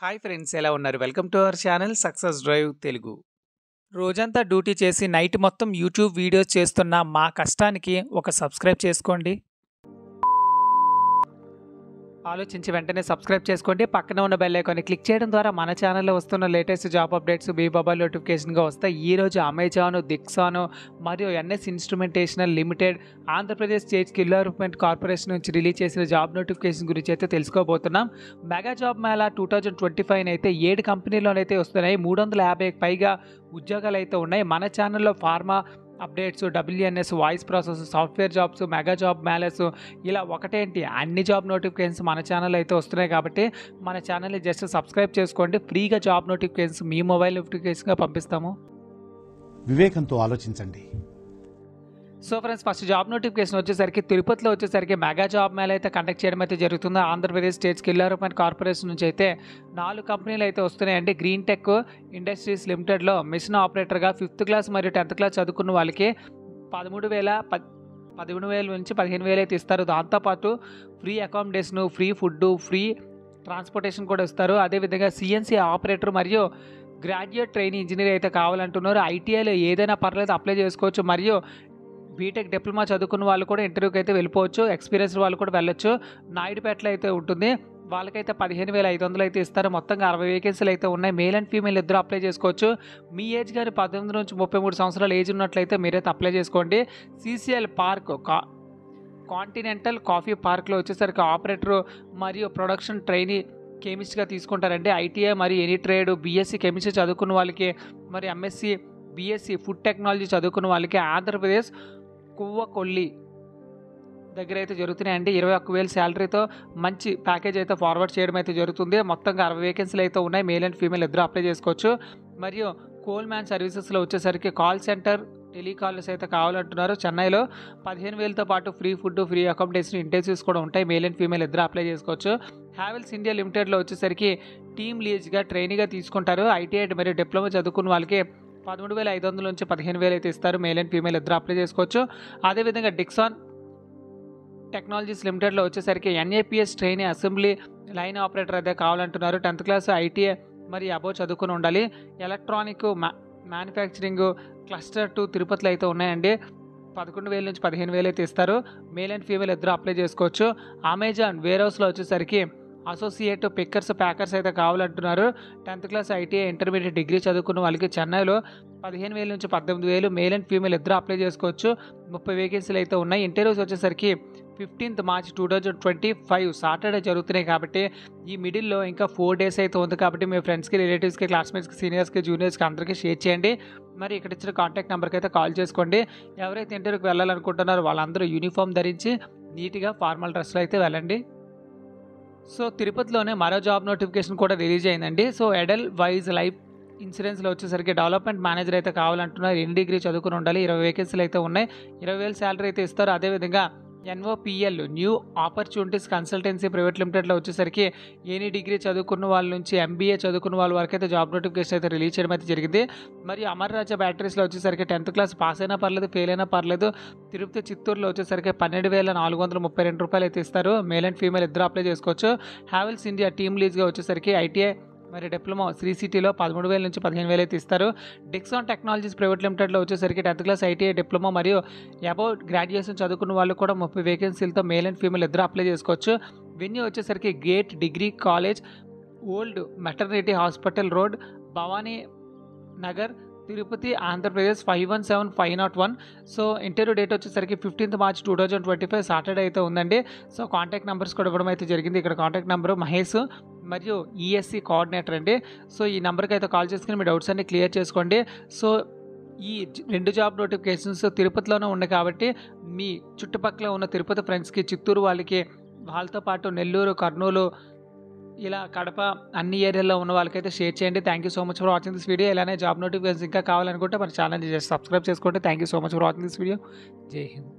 Hi friends, ఎలా ఉన్నారు? Welcome to our channel success drive Telugu. రోజంతా డ్యూటీ చేసి నైట్ మొత్తం యూట్యూబ్ వీడియోస్ చేస్తున్న మా కష్టానికి ఒక సబ్స్క్రైబ్ చేసుకోండి. ఆలోచించి వెంటనే సబ్స్క్రైబ్ చేసుకోండి. పక్కన ఉన్న బెల్ ఐకాన్ని క్లిక్ చేయడం ద్వారా మన ఛానల్లో వస్తున్న లేటెస్ట్ జాబ్ అప్డేట్స్ మీ మొబైల్ నోటిఫికేషన్గా వస్తాయి. ఈరోజు అమెజాన్, డిక్సాన్ మరియు NS instrumentation limited Andhra Pradesh state skill development corporation నుంచి రిలీజ్ చేసిన జాబ్ నోటిఫికేషన్ గురించి అయితే తెలుసుకోబోతున్నాం. మెగా జాబ్ మేళా 2025 అయితే 7 కంపెనీలోనైతే వస్తున్నాయి. 350కి పైగా ఉద్యోగాలు అయితే ఉన్నాయి. మన ఛానల్లో pharma updates, WNS, voice process, software jobs, mega job melas ఇలా ఒకటేంటి అన్ని జాబ్ నోటిఫికేషన్స్ మన ఛానల్ అయితే వస్తున్నాయి. కాబట్టి మన ఛానల్ని జస్ట్ సబ్స్క్రైబ్ చేసుకోండి. ఫ్రీగా జాబ్ నోటిఫికేషన్స్ మీ మొబైల్ నోటిఫికేషన్గా పంపిస్తాము. వివేకంతో ఆలోచించండి. So friends, first job notification వచ్చేసరికి తిరుపతిలో వచ్చేసరికి మెగా జాబ్ మేళా అయితే కండక్ట్ చేయడం అయితే జరుగుతుంది. Andhra Pradesh state skill development corporation నుంచి అయితే 4 కంపెనీలు అయితే వస్తున్నాయండి. గ్రీన్ టెక్ ఇండస్ట్రీస్ లిమిటెడ్లో మిషన్ ఆపరేటర్గా 5th క్లాస్ మరియు 10th క్లాస్ చదువుకున్న వాళ్ళకి 13,000 నుంచి 15,000 అయితే ఇస్తారు. దాంతోపాటు free accommodation, free food, free transportation కూడా ఇస్తారు. అదేవిధంగా సిఎన్సి ఆపరేటర్ మరియు గ్రాడ్యుయేట్ ట్రైనింగ్ ఇంజనీర్ అయితే కావాలంటున్నారు. ఐటీఐలో ఏదైనా పర్లేదు అప్లై చేసుకోవచ్చు. మరియు బీటెక్ డిప్లొమా చదువుకున్న వాళ్ళు కూడా ఇంటర్వ్యూకి అయితే వెళ్ళిపోవచ్చు. ఎక్స్పీరియన్స్ వాళ్ళు కూడా వెళ్ళొచ్చు. నాయుడుపేటలో అయితే ఉంటుంది. వాళ్ళకైతే 15,500 అయితే ఇస్తారు. మొత్తంగా 60 వేకెన్సీలు అయితే ఉన్నాయి. మేల్ అండ్ ఫీమేల్ ఇద్దరు అప్లై చేసుకోవచ్చు. మీ ఏజ్ కానీ 18 నుంచి 33 సంవత్సరాల ఏజ్ ఉన్నట్లయితే మీరైతే అప్లై చేసుకోండి. సిసిఎల్ పార్క్ కాంటినెంటల్ కాఫీ పార్క్లో వచ్చేసరికి ఆపరేటర్ మరియు ప్రొడక్షన్ ట్రైనీ కెమిస్ట్గా తీసుకుంటారండి. ఐటీఐ మరియు ఎనీ ట్రేడ్, బీఎస్సీ కెమిస్ట్రీ చదువుకున్న వాళ్ళకి మరి ఎంఎస్సీ, బీఎస్సీ ఫుడ్ టెక్నాలజీ చదువుకున్న వాళ్ళకి ఆంధ్రప్రదేశ్ కువ్వకొల్లి దగ్గర అయితే జరుగుతున్నాయండి. 21,000 శాలరీతో మంచి ప్యాకేజ్ అయితే ఫార్వర్డ్ చేయడం అయితే జరుగుతుంది. మొత్తంగా 60 వేకెన్సీలు అయితే ఉన్నాయి. మేల్ అండ్ ఫీమేల్ ఇద్దరు అప్లై చేసుకోవచ్చు. మరియు కోల్ మ్యాన్ సర్వీసెస్లో వచ్చేసరికి కాల్ సెంటర్, టెలికాలర్స్ అయితే కావాలంటున్నారు. చెన్నైలో 15,000తో పాటు free food, free accommodation, interviews కూడా ఉంటాయి. మేల్ అండ్ ఫీమేల్ ఇద్దరు అప్లై చేసుకోవచ్చు. హ్యావెల్స్ ఇండియా లిమిటెడ్లో వచ్చేసరికి టీమ్ లీడ్గా ట్రైనీగా తీసుకుంటారు. ఐటీఐ మరియు డిప్లొమా చదువుకున్న వాళ్ళకి 13,500 నుంచి 15,000 అయితే ఇస్తారు. మేల్ అండ్ ఫీమేల్ ఇద్దరు అప్లై చేసుకోవచ్చు. అదేవిధంగా డిక్సాన్ టెక్నాలజీస్ లిమిటెడ్లో వచ్చేసరికి NAPS trainee assembly line operator అయితే కావాలంటున్నారు. 10th క్లాస్ ఐటీఐ మరి అబోవ్ చదువుకుని ఉండాలి. ఎలక్ట్రానిక్ మ్యానుఫ్యాక్చరింగ్ క్లస్టర్ 2 తిరుపతిలో అయితే ఉన్నాయండి. 11,000 నుంచి 15,000 అయితే ఇస్తారు. మేల్ అండ్ ఫీమేల్ ఇద్దరు అప్లై చేసుకోవచ్చు. అమెజాన్ వేర్ హౌస్లో వచ్చేసరికి అసోసియేట్ పిక్కర్స్, ప్యాకర్స్ అయితే కావాలంటున్నారు. 10th class ITI intermediate degree చదువుకున్న వాళ్ళకి చెన్నైలో 15,000 నుంచి 18,000. మేల్ అండ్ ఫీమేల్ ఇద్దరు అప్లై చేసుకోవచ్చు. 30 వేకెన్సీలు అయితే ఉన్నాయి. ఇంటర్వ్యూస్ వచ్చేసరికి 15th మార్చ్ 2025 సాటర్డే జరుగుతున్నాయి. కాబట్టి ఈ మిడిల్లో ఇంకా 4 డేస్ అయితే ఉంది. కాబట్టి మీ ఫ్రెండ్స్కి, రిలేటివ్స్కి, క్లాస్మేట్స్కి, సీనియర్స్కి, జూనియర్స్కి అందరికీ షేర్ చేయండి. మరి ఇక్కడ ఇచ్చిన కాంటాక్ట్ నెంబర్కి అయితే కాల్ చేసుకోండి. ఎవరైతే ఇంటర్వ్యూకి వెళ్ళాలనుకుంటున్నారో వాళ్ళందరూ యూనిఫామ్ ధరించి నీట్గా ఫార్మల్ డ్రెస్లో అయితే వెళ్ళండి. సో తిరుపతిలోనే మరో జాబ్ నోటిఫికేషన్ కూడా రిలీజ్ అయిందండి. సో ఎడెల్ వైజ్ లైఫ్ ఇన్సూరెన్స్లో వచ్చేసరికి డెవలప్మెంట్ మేనేజర్ అయితే కావాలంటున్నారు. ఎన్ని డిగ్రీ చదువుకుని ఉండాలి. 20 వేకెన్సీలు అయితే ఉన్నాయి. 20,000 శాలరీ అయితే ఇస్తారు. అదేవిధంగా ఎన్ఓపిఎల్ న్యూ ఆపర్చునిటీస్ కన్సల్టెన్సీ ప్రైవేట్ లిమిటెడ్లో వచ్చేసరికి ఎనీ డిగ్రీ చదువుకున్న వాళ్ళ నుంచి ఎంబీఏ చదువుకున్న వాళ్ళ వరకు అయితే జాబ్ నోటిఫికేషన్ అయితే రిలీజ్ చేయడం అయితే జరిగింది. మరియు అమర్ రాజా బ్యాటరీస్లో వచ్చేసరికి 10th క్లాస్ పాస్ అయినా పర్లేదు, ఫెయిల్ అయినా పర్లేదు. తిరుపతి చిత్తూరులో వచ్చేసరికి 12,432 రూపాయలు అయితే ఇస్తారు. మేల్ అండ్ ఫీమేల్ ఇద్దరు అప్లై చేసుకోవచ్చు. హ్యావెల్స్ ఇండియా టీమ్ లీడ్గా వచ్చేసరికి ఐటీఐ మరి డిప్లొమా శ్రీ సిటీలో 13,000 నుంచి 15,000 అయితే ఇస్తారు. డిక్సాన్ టెక్నాలజీస్ ప్రైవేట్ లిమిటెడ్లో వచ్చేసరికి 10th క్లాస్ ఐటీఐ డిప్లొమా మరియు అబౌవ్ గ్రాడ్యుయేషన్ చదువుకున్న వాళ్ళు కూడా 30 వేకెన్సీలతో మేల్ అండ్ ఫీమేల్ ఇద్దరు అప్లై చేసుకోవచ్చు. వెన్యూ వచ్చేసరికి gate degree college, old maternity hospital road, Bhavani Nagar, Tirupati, Andhra Pradesh 517501. So interview date వచ్చేసరికి 15th మార్చ్ 2025 సాటర్డే అయితే ఉందండి. సో కాంటాక్ట్ నెంబర్స్ కూడా ఇవ్వడం అయితే జరిగింది. ఇక్కడ కాంటాక్ట్ నెంబరు మహేష్ మరియు ఈఎస్సీ కోఆర్డినేటర్ అండి. సో ఈ నెంబర్కి అయితే కాల్ చేసుకుని మీ డౌట్స్ అన్ని క్లియర్ చేసుకోండి. సో ఈ 2 జాబ్ నోటిఫికేషన్స్ తిరుపతిలోనే ఉన్నాయి. కాబట్టి మీ చుట్టుపక్కల ఉన్న తిరుపతి ఫ్రెండ్స్కి, చిత్తూరు వాళ్ళతో పాటు నెల్లూరు, కర్నూలు, ఇలా కడప అన్ని ఏరియాలో ఉన్న వాళ్ళకైతే షేర్ చేయండి. Thank you so much for watching this video. ఇలానే జాబ్ నోటిఫికేషన్స్ ఇంకా కావాలనుకుంటే మన ఛానల్ని జస్ట్ సబ్స్క్రైబ్ చేసుకోండి. Thank you so much for watching this video. జై హింద్.